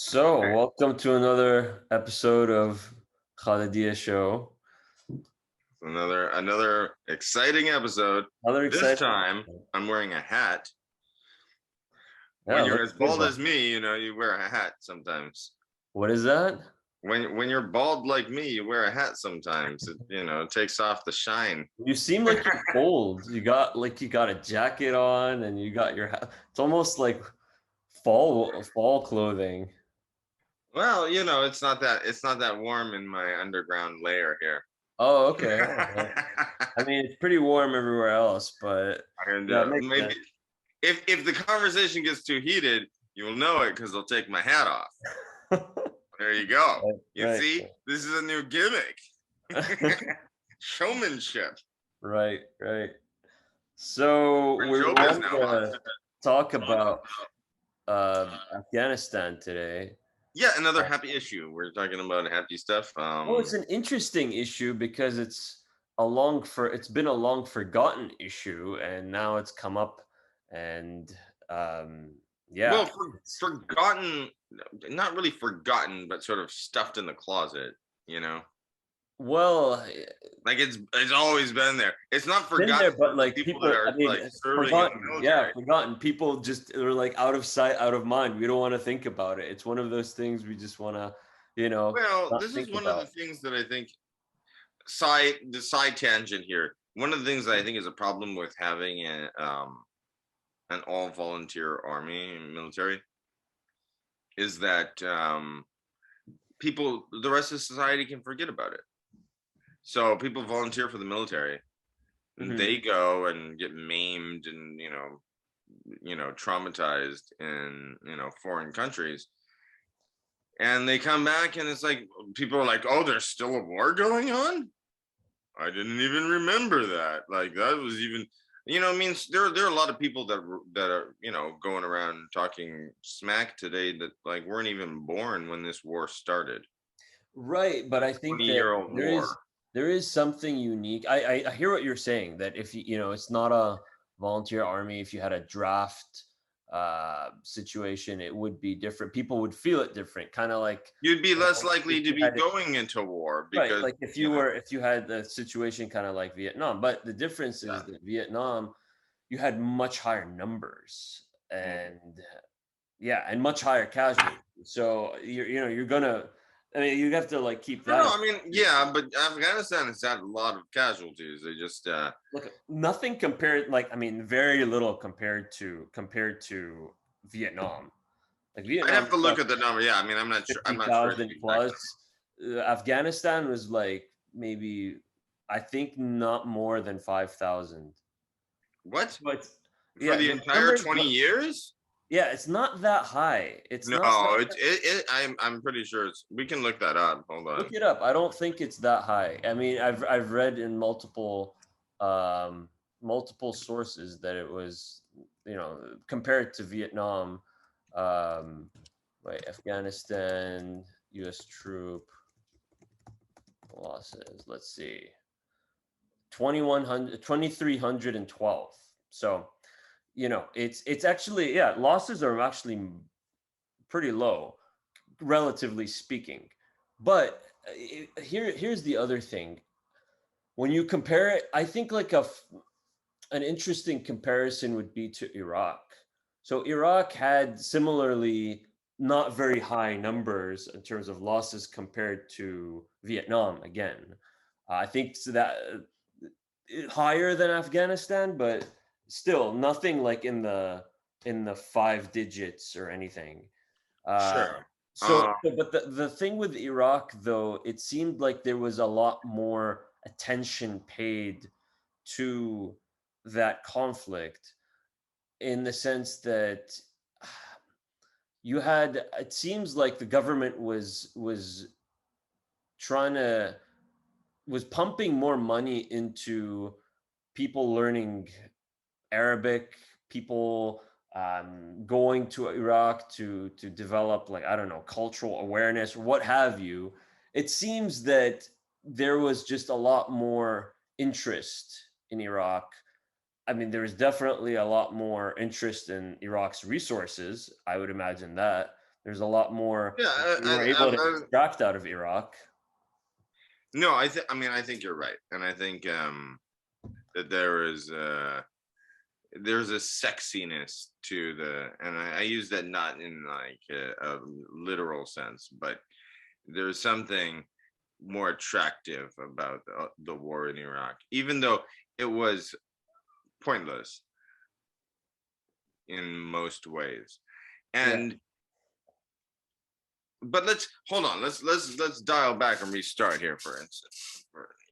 So, Right. welcome to another episode of Khalidia Show. Another exciting episode. Another This exciting time episode. I'm wearing a hat. Yeah, When you're looks as good, bald bro. as me, you wear a hat sometimes. What is that? When you're bald like me, you wear a hat sometimes. It takes off the shine. You seem like you're cold. You got a jacket on and you got your hat. It's almost like fall clothing. Well, it's not that warm in my underground layer here. Oh, okay. Okay. I mean, it's pretty warm everywhere else, but and yeah, it makes maybe sense. if the conversation gets too heated, you'll know it because I'll take my hat off. There you go. You Right, see, this is a new gimmick. right. Showmanship. Right, right. So We're in we showbiz wanted now, huh? to talk about Afghanistan today. Yeah, another happy issue. We're talking about happy stuff. Well, it's an interesting issue because it's been a long forgotten issue, and now it's come up, and um, yeah, Well, forgotten, not really forgotten, but sort of stuffed in the closet. You know, well, like it's always been there. It's not been forgotten there, but for the like people that people, I are mean, like serving in the forgotten, yeah, military. forgotten. People just are like out of sight, out of mind. We don't want to think about it. It's one of those things we just want to, Well, not this think is one of about. the things that I think side tangent here. One of the things that I think is a problem with having an all volunteer army military is that the rest of society can forget about it. So people volunteer for the military, and Mhm. they go and get maimed and traumatized in foreign countries, and they come back and it's like people are like, "Oh, there's still a war going on? I didn't even remember that. Like that was even." I mean, there are a lot of people that are going around talking smack today that like weren't even born when this war started. Right, but I think that 20-year-old war. there is something unique. I hear what you're saying that if it's not a volunteer army. If you had a draft situation, it would be different. People would feel it different, kind of like You'd be less if likely to you be had going into war right, because like if you had the situation kind of like Vietnam. But the difference is yeah. that Vietnam, you had much higher numbers Mm. and yeah, and much higher casualties. So you're gonna. I mean, you have to like keep No, that no, in I mean, mind. yeah, but Afghanistan has had a lot of casualties. They just Look, nothing compared. Like, I mean, very little compared to Vietnam. Like I'd Vietnam have to is look like at the number. Yeah, I mean, I'm fifty not sure the thousand exact number. plus. Afghanistan was like maybe I think not more than 5,000. What? But For yeah, the the entire numbers. 20 years? Yeah, it's not that high. It's No, not that. I'm pretty sure we can look that up. Hold Look on. it up. I don't think it's that high. I mean, I've read in um, multiple sources that it was, compared to Vietnam, um, right, Afghanistan, U.S. troop losses. Let's see, 2,312. So, it's actually, yeah, losses are actually pretty low, relatively speaking. But here's the other thing. When you compare it, I think like an interesting comparison would be to Iraq. So Iraq had similarly not very high numbers in terms of losses compared to Vietnam. Again, I think so that higher than Afghanistan, but still nothing like in the five digits or anything. Uh, Sure. so, but the thing with Iraq, though, it seemed like there was a lot more attention paid to that conflict in the sense that it seems like the government was trying to was pumping more money into people learning Arabic, people going to Iraq to develop, like, I don't know, cultural awareness or what have you. It seems that there was just a lot more interest in Iraq. I mean, there's definitely a lot more interest in Iraq's resources. I would imagine that. There's a lot more Yeah, we were able to extract out of Iraq. no, I mean, I think you're right, and I think that there's a sexiness to and I use that not in like a literal sense, but there's something more attractive about the war in Iraq, even though it was pointless in most ways. Yeah. And but let's hold on. Let's dial back and restart here for instance.